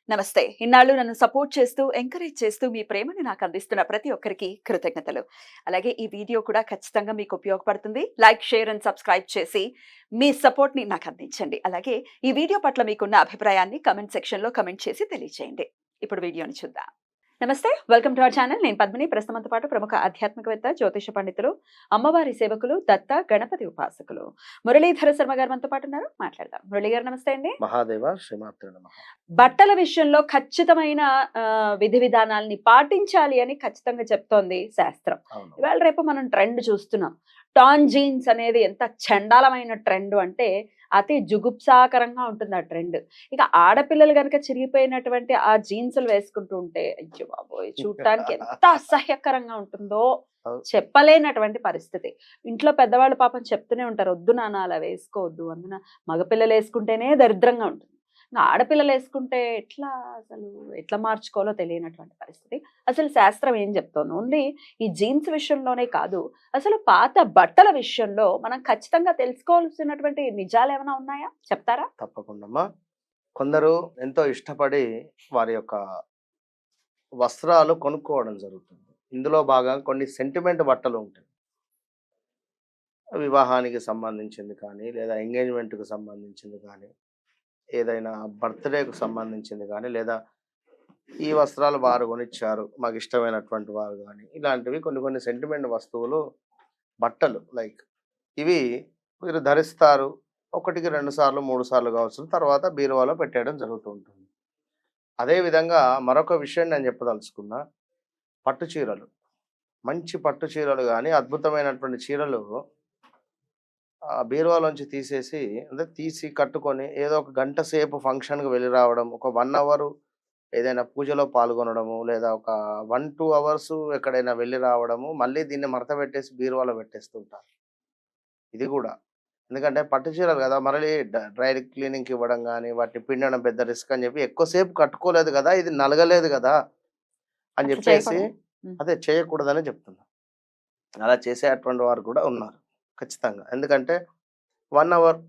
నమస్తే. ఇన్నాళ్ళు నన్ను సపోర్ట్ చేస్తూ, ఎంకరేజ్ చేస్తూ మీ ప్రేమని నాకు అందిస్తున్న ప్రతి ఒక్కరికి కృతజ్ఞతలు. అలాగే ఈ వీడియో కూడా ఖచ్చితంగా మీకు ఉపయోగపడుతుంది. లైక్, షేర్ అండ్ సబ్స్క్రైబ్ చేసి మీ సపోర్ట్‌ని నాకు అందించండి. అలాగే ఈ వీడియో పట్ల మీకున్న అభిప్రాయాన్ని కామెంట్ సెక్షన్‌లో కామెంట్ చేసి తెలియజేయండి. ఇప్పుడు వీడియోని చూద్దాం. నమస్తే. Welcome to our channel. నేను పద్మిని. ప్రస్తుతంతో పాటు ప్రముఖ ఆధ్యాత్మికవేత్త, జ్యోతిష పండితులు, అమ్మవారి సేవకులు, దత్త, గణపతి ఉపాసకులు మురళీధర శర్మ గారు మనతో పాటు ఉన్నారు. మాట్లాడదాం. మురళి గారు నమస్తే అండి. మహాదేవ శ్రీమాత్రే నమః. బట్టల విషయంలో ఖచ్చితమైన విధి విధానాల్ని పాటించాలి అని ఖచ్చితంగా చెప్తోంది శాస్త్రం. అవును. ఇవాళ రేపు మనం ట్రెండ్ చూస్తున్నాం. టాన్ జీన్స్ అనేది ఎంత చండాలమైన ట్రెండ్ అంటే అతి జుగుప్సాకరంగా ఉంటుంది ఆ ట్రెండ్. ఇక ఆడపిల్లలు గనుక చిరిగిపోయినటువంటి ఆ జీన్సులు వేసుకుంటూ ఉంటే అయ్యో బాబోయ్! చూడటానికి ఎంత అసహ్యకరంగా ఉంటుందో అవును. చెప్పలేనటువంటి పరిస్థితి. ఇంట్లో పెద్దవాళ్ళు పాపం చెప్తూనే ఉంటారు, "వద్దు నాన్న అలా వేసుకోవద్దు. అందున మగపిల్లలు వేసుకుంటేనే దరిద్రంగా ఉంటుంది. ఇంక ఆడపిల్లలు వేసుకుంటే ఎట్లా మార్చుకోవాలో తెలియనటువంటి పరిస్థితి." అసలు శాస్త్రం ఏం చెప్తోంది? ఓన్లీ ఈ జీన్స్ విషయంలోనే కాదు, అసలు పాత బట్టల విషయంలో మనం ఖచ్చితంగా తెలుసుకోవాల్సినటువంటి నిజాలేమైనా ఉన్నాయా? చెప్తారా? తప్పకుండా. కొందరు ఎంతో ఇష్టపడి వారి యొక్క వస్త్రాలు కొనుక్కోవడం జరుగుతుంది. ఇందులో భాగంగా కొన్ని సెంటిమెంట్ బట్టలు ఉంటాయి. వివాహానికి సంబంధించింది కానీ, లేదా ఎంగేజ్మెంట్‌కి సంబంధించింది కానీ, ఏదైనా బర్త్‌డేకి సంబంధించింది కానీ, లేదా ఈ వస్త్రాలు వారు కొనిచ్చారు, మాకు ఇష్టమైనటువంటి వారు గానీ, ఇలాంటివి కొన్ని కొన్ని సెంటిమెంట్ వస్తువులు, బట్టలు లైక్ ఇవి మీరు ధరిస్తారు. 1కి 2 సార్లు, 3 సార్లు కావచ్చు. తర్వాత బీరువాలో పెట్టేయడం జరుగుతూ ఉంటుంది. అదే విధంగా మరొక విషయం నేను చెప్పదలుచుకున్నా. పట్టు చీరలు. మంచి పట్టు చీరలు గానీ, అద్భుతమైనటువంటి చీరలు బీరువాలోంచి తీసేసి అంటే తీసి కట్టుకొని ఏదో ఒక గంట సేపు ఫంక్షన్‌కి వెళ్లి రావడం. ఒక 1 అవరు ఏదైనా పూజలో పాల్గొనడము, లేదా ఒక 1, 2 అవర్స్ ఎక్కడైనా వెళ్లి రావడము. మళ్ళీ దీన్ని మడత పెట్టేసి బీరువాలో పెట్టేస్తుంటారు. ఇది గూడా. ఎందుకంటే పట్టు చీరలు గదా! మరలి డ్రై క్లీనింగ్‌కి ఇవ్వడం గాని, వాటిని పిండడం పెద్ద రిస్క్ అని జెప్పి ఎక్కువ సేపు కట్టుకోలేదు గదా! ఇది నలగలేదు గదా! అని అట్లా జెప్పేసి చేయకూడదా? హ్మ్. అదే చేయకూడదని చెప్తున్నా. అలా చేసేటువంటి వారు కూడా ఉన్నారు. ఖచ్చితంగా. ఎందుకంటే 1 అవర్,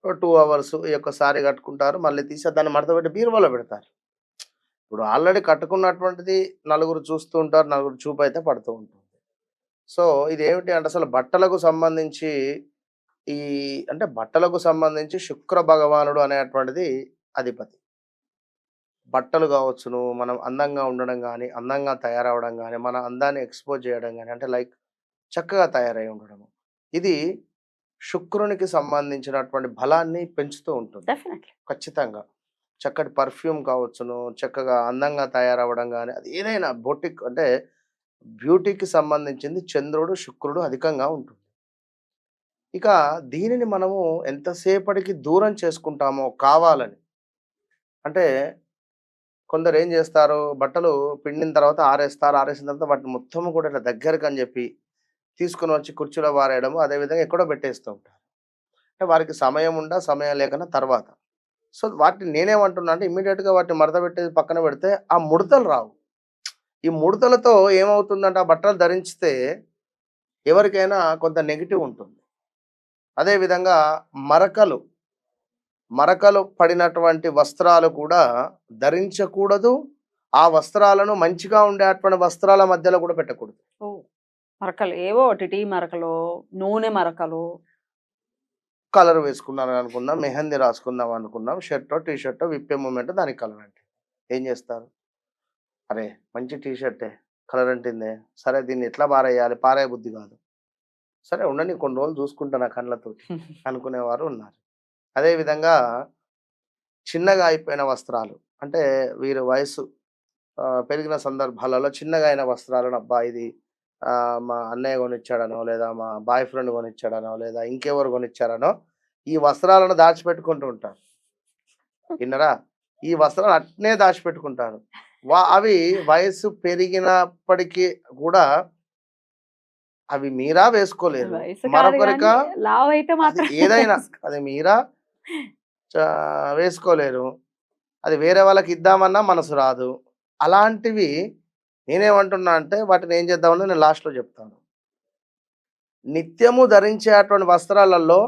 2 అవర్స్ ఈ యొక్క సారీ కట్టుకుంటారు. మళ్ళీ తీసి దాన్ని మడతపెట్టి బీరువాలో పెడతారు. ఇప్పుడు ఆల్రెడీ కట్టుకున్నటువంటిది నలుగురు చూస్తూ ఉంటారు. నలుగురు చూపయితే పడుతూ ఉంటుంది. సో, ఇదేమిటి అంటే అసలు బట్టలకు సంబంధించి ఈ అంటే బట్టలకు సంబంధించి శుక్ర భగవానుడు అనేటువంటిది అధిపతి. బట్టలు కావచ్చును, మనం అందంగా ఉండడం గానీ, అందంగా తయారవ్వడం గానీ, మన అందాన్ని ఎక్స్‌పోజ్ చేయడం గానీ, అంటే లైక్ చక్కగా తయారై ఉండడము. ఇది శుక్రునికి సంబంధించినటువంటి బలాన్ని పెంచుతూ ఉంటుంది. డెఫినెట్‌లీ. ఖచ్చితంగా. చక్కటి పర్ఫ్యూమ్ కావచ్చును, చక్కగా అందంగా తయారవ్వడం గానీ, అది ఏదైనా బొటిక్ అంటే బ్యూటీకి సంబంధించింది చంద్రుడు, శుక్రుడు అధికంగా ఉంటుంది. ఇక దీనిని మనము ఎంతసేపటికి దూరం చేసుకుంటామో కావాలని. అంటే కొందరేం జేస్తారు, బట్టలు పిండిన తర్వాత ఆరేస్తారు. ఆరేసిన తర్వాత వాటిని మొత్తము కూడా ఇట్లా దగ్గరకని జెప్పి తీసుకొని వచ్చి కుర్చీలో పారేయడము, అదేవిధంగా ఎక్కడో పెట్టేస్తూ ఉంటారు. అంటే వారికి సమయం ఉండా, సమయం లేకనా తర్వాత. సో, వాటిని నేనేమంటున్నా అంటే ఇమ్మీడియేట్‌గా వాటిని మడత పెట్టేసి పక్కన పెడితే ఆ ముడతలు రావు. ఈ ముడతలతో ఏమవుతుందంటే ఆ బట్టలు ధరించితే ఎవరికైనా కొంత నెగెటివ్ ఉంటుంది. అదే విధంగా మరకలు, మరకలు పడినటువంటి వస్త్రాలు కూడా ధరించకూడదు. ఆ వస్త్రాలను మంచిగా ఉండేటువంటి వస్త్రాల మధ్యలో కూడా పెట్టకూడదు. ఓహ్! మరకలు ఏవో ఒకటి టీ మరకలో, నూనె మరకలో. కలర్ వేసుకున్నాను అనుకుందాం, మెహందీ రాసుకుందాం అనుకున్నాం, షర్టో, టీ షర్టో విప్పే మూమెంట్ దానికి కలర్ అంటే. ఏం చేస్తారు? అరే! మంచి టీ షర్టే కలర్ అంటిందే. సరే దీన్ని ఎట్లా పారేయాలి? పారేయ బుద్ధి కాదు. సరే ఉండని కొన్ని రోజులు చూసుకుంటా నా కళ్ళతోటి అనుకునేవారు ఉన్నారు. అదే విధంగా చిన్నగా అయిపోయిన వస్త్రాలు. అంటే వీరి వయస్సు పెరిగిన సందర్భాలలో చిన్నగా అయిన వస్త్రాలను అబ్బా! ఇది మా అన్నయ్య కొనిచ్చాడనో, లేదా మా బాయ్ ఫ్రెండ్ కొనిచ్చాడనో, లేదా ఇంకెవరు కొనిచ్చారనో ఈ వస్త్రాలను దాచిపెట్టుకుంటూ ఉంటారు. విన్నారా? ఈ వస్త్రాలు అట్నే దాచిపెట్టుకుంటారు. అవి వయస్సు పెరిగినప్పటికీ కూడా అవి మీరా వేసుకోలేరు. వయసు కాదు మరొకరిక గానీ, లావైతే అది మాత్రం ఏదైనా వేసుకో. అది మీరా చా వేసుకోలేరు. అది వేరే వాళ్ళకి ఇద్దామన్నా మనసు రాదు. అలాంటివి నేనేమంటున్నా అంటే వాటిని ఏం చేద్దామని నేను లాస్ట్‌లో చెప్తాను. నిత్యము ధరించేటువంటి వస్త్రాలలో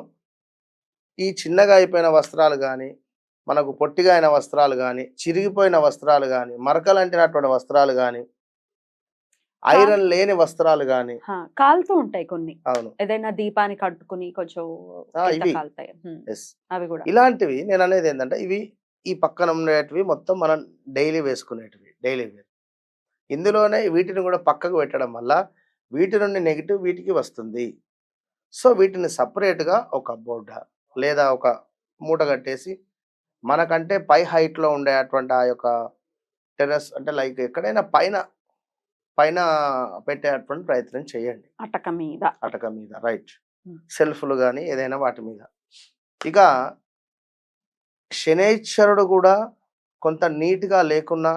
ఈ చిన్నగా అయిపోయిన వస్త్రాలు గాని, మనకు పొట్టిగా అయిన వస్త్రాలు కానీ, చిరిగిపోయిన వస్త్రాలు కానీ, మరకలంటినటువంటి వస్త్రాలు కానీ, ఐరన్ లేని వస్త్రాలు కానీ. కాలుతూ ఉంటాయి కొన్ని. అవును. ఏదైనా దీపానికి కట్టుకుని కొంచెం ఇవి కాలుతాయి. అవి కూడా ఇలాంటివి నేను అనేది ఏంటంటే, ఇవి ఈ పక్కన ఉండేటివి మొత్తం మనం డైలీ వేసుకునేటివి, డైలీ వేర్. ఇందులోనే వీటిని కూడా పక్కకు పెట్టడం వల్ల వీటి నుండి నెగిటివ్ వీటికి వస్తుంది. సో వీటిని సపరేట్గా ఒక బోర్డ లేదా ఒక మూట కట్టేసి మనకంటే పై హైట్లో ఉండేటువంటి ఆ యొక్క టెర్రస్ అంటే లైక్ ఎక్కడైనా పైన పైన పెట్టేటువంటి ప్రయత్నం చేయండి. అటక మీద రైట్. సెల్ఫ్లు కానీ ఏదైనా వాటి మీద. ఇక శనైశ్వరుడు కూడా కొంత నీట్గా లేకున్నా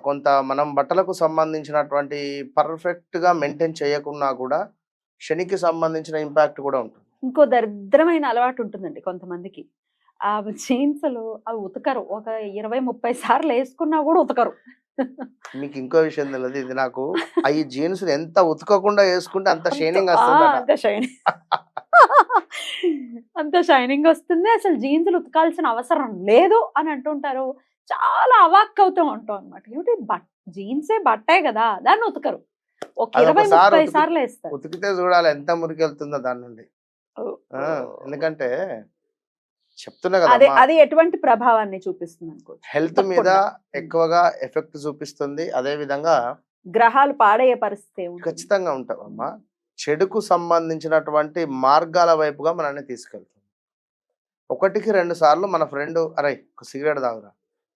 కొంత మనం బట్టలకు సంబంధించినటువంటి పర్ఫెక్ట్గా మెయింటైన్ చేయకున్నా కూడా శనికి సంబంధించిన ఇంపాక్ట్ కూడా ఉంటుంది. ఇంకో దరిద్రమైన అలవాటు ఉంటుందండి కొంతమందికి. ఆ జీన్స్‌లు అవి ఉతకరు. ఒక 20, 30 సార్లు వేసుకున్నా కూడా ఉతకరు. మీకు ఇంకో విషయం తెలియదు. ఇది నాకు ఈ జీన్స్ ఎంత ఉతకకుండా వేసుకుంటే అంత షైనింగ్ వస్తుందట. అంత షైనింగ్ అంత షైనింగ్ వస్తుంది. అసలు జీన్స్‌లు ఉతకాల్సిన అవసరం లేదు అని అంటుంటారు. చాలా అవాక్ అవుతూ ఉంటాం అన్నమాట. ఏమిటి జీన్సే బట్టే కదా! దాన్ని ఉతకరు. ఒక 20, 30 సార్లు వేస్తారు. ఉతికితే చూడాలి ఎంత మురికి వెళ్తుందో దాని నుండి. ఎందుకంటే చెప్తున్నా కదా, అది ఎటువంటి ప్రభావాన్ని చూపిస్తుంది అనుకోవచ్చు. హెల్త్ మీద ఎక్కువగా ఎఫెక్ట్ చూపిస్తుంది. అదే విధంగా గ్రహాలు పాడయ్యే పరిస్థితి ఖచ్చితంగా ఉంటామమ్మా. చెడుకు సంబంధించినటువంటి మార్గాల వైపుగా మనల్ని తీసుకెళ్తుంది. 1-2 సార్లు మన ఫ్రెండ్ అరే ఒక సిగరెట్ తాగురా,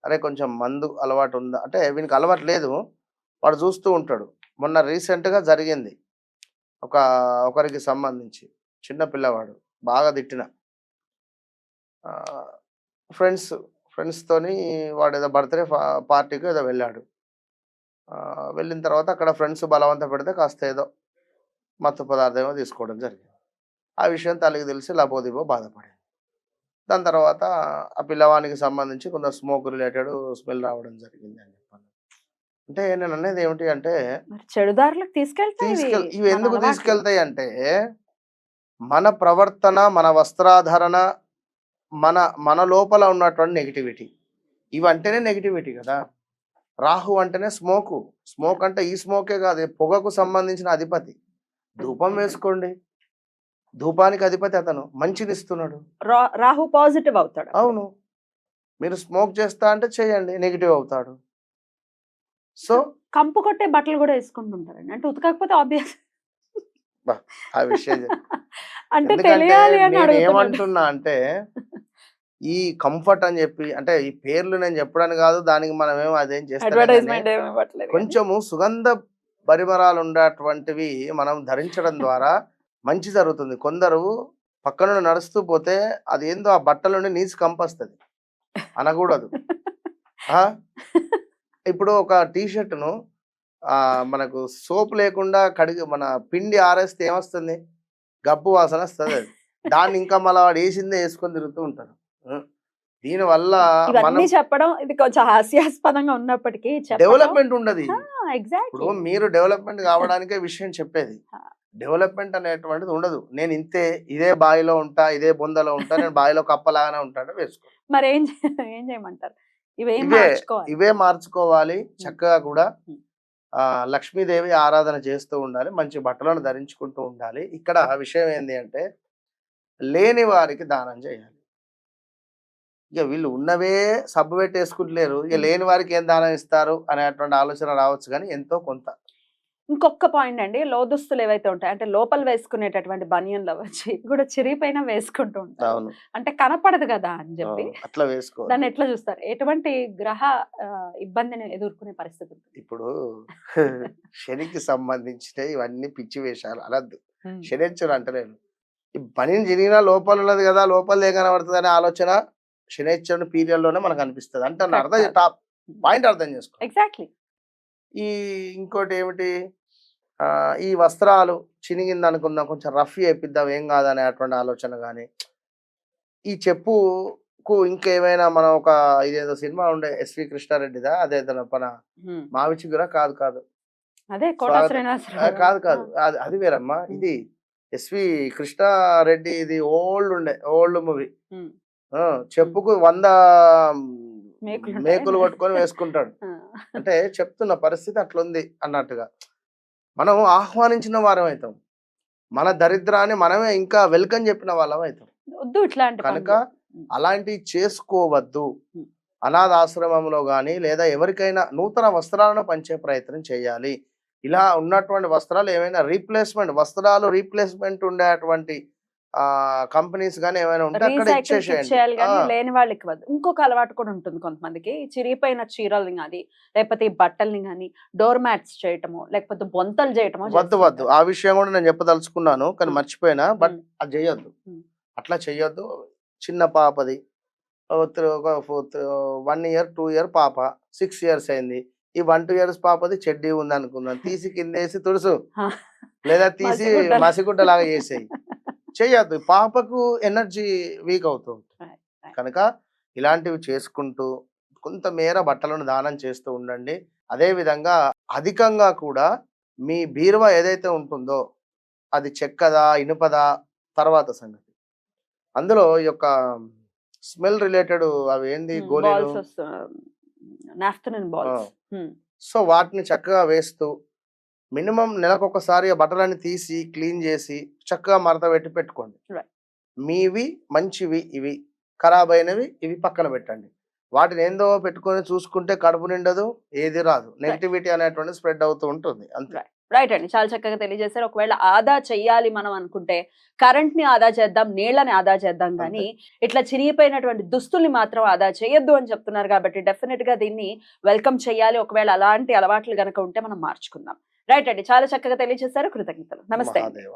అరే కొంచెం మందు అలవాటు ఉందా అంటే వీనికి అలవాటు లేదు, వాడు చూస్తూ ఉంటాడు. మొన్న రీసెంట్గా జరిగింది ఒకరికి సంబంధించి చిన్న పిల్లవాడు బాగా తిట్టిన ఫ్రెండ్స్తోని వాడు ఏదో బర్త్డే పార్టీకి ఏదో వెళ్ళాడు. వెళ్ళిన తర్వాత అక్కడ ఫ్రెండ్స్ బలవంత పెడితే కాస్త ఏదో మత్తు పదార్థం ఏమో తీసుకోవడం జరిగింది. ఆ విషయం తల్లికి తెలిసి లబోదిబో బాధపడింది. దాని తర్వాత ఆ పిల్లవానికి సంబంధించి కొంత స్మోక్ రిలేటెడ్ స్మెల్ రావడం జరిగింది అని చెప్పాను. అంటే నేను అనేది ఏమిటి అంటే చెడుదారులకు ఇవి ఎందుకు తీసుకెళ్తాయి అంటే మన ప్రవర్తన, మన వస్త్రాధరణ, మన లోపల ఉన్నటువంటి నెగిటివిటీ, ఇవంటేనే నెగిటివిటీ కదా. రాహు అంటేనే స్మోక్ అంటే ఈ స్మోకే కాదు, పొగకు సంబంధించిన అధిపతి. ధూపం వేసుకోండి, ధూపానికి అధిపతి అతను, మంచిది ఇస్తున్నాడు, రాహు పాజిటివ్ అవుతాడు. అవును, మీరు స్మోక్ చేస్తా అంటే చేయండి, నెగిటివ్ అవుతాడు. సో కంపు కొట్టే బట్టలు కూడా వేసుకుంటుంటారండి, అంటే ఉతకకపోతే ఆబ్వియస్ ఆ విషయం అంటే తెలియాలి అని ఏమంటున్నా అంటే ఈ కంఫర్ట్ అని చెప్పి అంటే ఈ పేర్లు నేను చెప్పడానికి కాదు, దానికి మనం ఏమో అదేం చేస్తాం. కొంచెము సుగంధ పరిమళాలు ఉండేటువంటివి మనం ధరించడం ద్వారా మంచి జరుగుతుంది. కొందరు పక్కన నడుస్తూ పోతే అది ఏందో ఆ బట్టల నుండి నీసు కంపొస్తుంది అనకూడదు. ఇప్పుడు ఒక టీషర్ట్ను మనకు సోప్ లేకుండా మన పిండి ఆరేస్తే ఏమొస్తుంది, గబ్బు వాసన వస్తుంది. అది దాన్ని ఇంకా మళ్ళీ వాడు వేసిందే వేసుకొని తిరుగుతూ ఉంటారు. దీనివల్ల మనం చెప్పడం ఇది కొంచెం హాస్యాస్పదంగా ఉన్నప్పటికీ డెవలప్మెంట్ ఉండదు. ఇప్పుడు మీరు డెవలప్మెంట్ కావడానికే విషయం చెప్పేది. డెవలప్మెంట్ అనేటువంటిది ఉండదు. నేను ఇంతే, ఇదే బావిలో ఉంటా, ఇదే బొందలో ఉంటా, నేను బావిలో కప్పలాగానే ఉంటాను వేసుకో. మరి ఏం చేయమంటారు? ఇవే మార్చుకోవాలి. చక్కగా కూడా లక్ష్మీదేవి ఆరాధన చేస్తూ ఉండాలి, మంచి బట్టలను ధరించుకుంటూ ఉండాలి. ఇక్కడ విషయం ఏంటి అంటే లేని వారికి దానం చేయాలి. ఇక వీళ్ళు ఉన్నవే సబ్బు పెట్టి వేసుకుంటలేరు, ఇక లేని వారికి ఏం దానం ఇస్తారు అనేటువంటి ఆలోచన రావచ్చు, కానీ ఎంతో కొంత. ఇంకొక పాయింట్ అండి, లోదుస్తులు ఏవైతే ఉంటాయి అంటే లోపల వేసుకునేటటువంటి బనియన్లు అవ్వచ్చు, కూడా చిరిగిపోయినా వేసుకుంటూ ఉంటారు, అంటే కనపడదు కదా అని చెప్పి అట్లా వేసుకో. దాన్ని ఎట్లా చూస్తారు? ఎటువంటి గ్రహ ఇబ్బందిని ఎదుర్కొనే పరిస్థితి? ఇప్పుడు శనికి సంబంధించిన ఇవన్నీ పిచ్చి వేషాలు అనద్దు. శనిచ్చరు అంటలేను, ఈ బనియన్ జరిగినా లోపల ఉన్నది కదా, లోపల ఏ కనబడుతుంది అనే ఆలోచన శనిచ్చరుని పీరియడ్ లోనే మనకు అనిపిస్తుంది. అంటే అర్థం టాప్ పాయింట్ అర్థం చేసుకో. ఎగ్జాక్ట్లీ. ఈ ఇంకోటి ఏమిటి, ఈ వస్త్రాలు చినిగింది అనుకుందాం, కొంచెం రఫ్ చేపిద్దాం ఏం కాదనేటువంటి ఆలోచన కానీ, ఈ చెప్పుకు ఇంకేమైనా మనం ఒక ఇదేదో సినిమా ఉండే ఎస్వి కృష్ణారెడ్డిదా, అదేదో మన మావి చిగురా కాదు కాదు అది వేరమ్మా, ఇది ఎస్వి కృష్ణారెడ్డి, ఇది ఓల్డ్ మూవీ, చెప్పుకు 100 మేకులు ఉంటాయా? మేకులు కొట్టుకొని వేసుకుంటాడు. ఆ. అంటే చెప్తున్న పరిస్థితి అట్లుంది అన్నట్టుగా. మనం ఆహ్వానించిన వారం అవుతాం. మన దరిద్రాన్ని మనమే ఇంకా వెల్కమ్ చెప్పిన వాళ్ళం అవుతాం. వద్దు ఇట్లాంటి కనుక పనులు. అలాంటివి చేసుకోవద్దు. ఉమ్. అనాథ ఆశ్రమంలో గాని లేదా ఎవరికైనా నూతన వస్త్రాలను పంచే ప్రయత్నం చేయాలి. ఇలా ఉన్నటువంటి వస్త్రాలు ఏమైనా వస్త్రాలు రీప్లేస్మెంట్ ఉండేటువంటి కంపెనీస్ గాని ఏమైనా ఉంటే అక్కడ రీసైకిల్ ఇచ్చేసేయండి. ఇచ్చేయాలి కానీ లేని వాళ్ళకి ఇవ్వద్దు. ఇంకొక అలవాటు కూడా ఉంటుంది కొంతమందికి. చిరిగిపోయిన చీరల్ని గాని, లేకపోతే ఈ బట్టల్ని గాని డోర్ మ్యాట్స్ చేయటమో, లేకపోతే బొంతలు చేయటమో వద్దు వద్దు. ఆ విషయం కూడా నేను చెప్పదలుచుకున్నాను. కానీ ఆ. మర్చిపోయినా. బట్ ఉమ్. అది చేయొద్దు. ఉమ్. అట్లా చెయ్యొద్దు. చిన్న పాపది ఒక 1 ఇయర్, 2 ఇయర్ పాప 6 ఇయర్స్ అయింది. ఈ 1, 2 ఇయర్స్ పాపది చెడ్డీ ఉందనుకుందాం. తీసి కిందేసి తుడుసు. ఆ. లేదా తీసి మసిగుడ్డలు. మసిగుడ్డలాగా చేసేయి. చెయ్యొద్దు. పాపకు ఎనర్జీ వీక్ అవుతుంది. Right, right. కనుక ఇలాంటివి చేసుకుంటూ కొంతమేర బట్టలను దానం చేస్తూ ఉండండి. అదే విధంగా అధికంగా కూడా మీ బీరువా ఏదైతే ఉంటుందో అది చెక్కదా, ఇనుపదా తర్వాత సంగతి. అందులో ఈ యొక్క స్మెల్ రిలేటెడ్ అవి ఏంది గోళీలు. Balls naphthalene balls. సో వాటిని చక్కగా వేస్తూ మినిమం నెలకొకసారి ఆ బట్టలన్నీ తీసి క్లీన్ చేసి చక్కగా మడత పెట్టి పెట్టుకోండి. Right. మీవి మంచివి ఇవి, ఖరాబ్ అయినవి ఇవి పక్కన పెట్టండి. వాటిని ఏందో పెట్టుకొని చూసుకుంటే కడుపు నిండదు, ఏది రాదు. నెగటివిటీ అనేటువంటిది స్ప్రెడ్ అవుతూ ఉంటుంది అంతే. రైట్ అండి, చాలా చక్కగా తెలియజేశారు. ఒకవేళ ఆదా చెయ్యాలి మనం అనుకుంటే కరెంట్ ని ఆదా చేద్దాం, నీళ్ళని ఆదా చేద్దాం, కానీ ఇట్లా చిరిగిపోయినటువంటి దుస్తుల్ని మాత్రం ఆదా చేయొద్దు అని చెప్తున్నారు. కాబట్టి డెఫినెట్ గా దీన్ని వెల్కమ్ చేయాలి. ఒకవేళ అలాంటి అలవాట్లు గనక ఉంటే మనం మార్చుకుందాం. రైట్ అండి, చాలా చక్కగా తెలియజేశారు. కృతజ్ఞతలు. నమస్తే. మహాదేవ.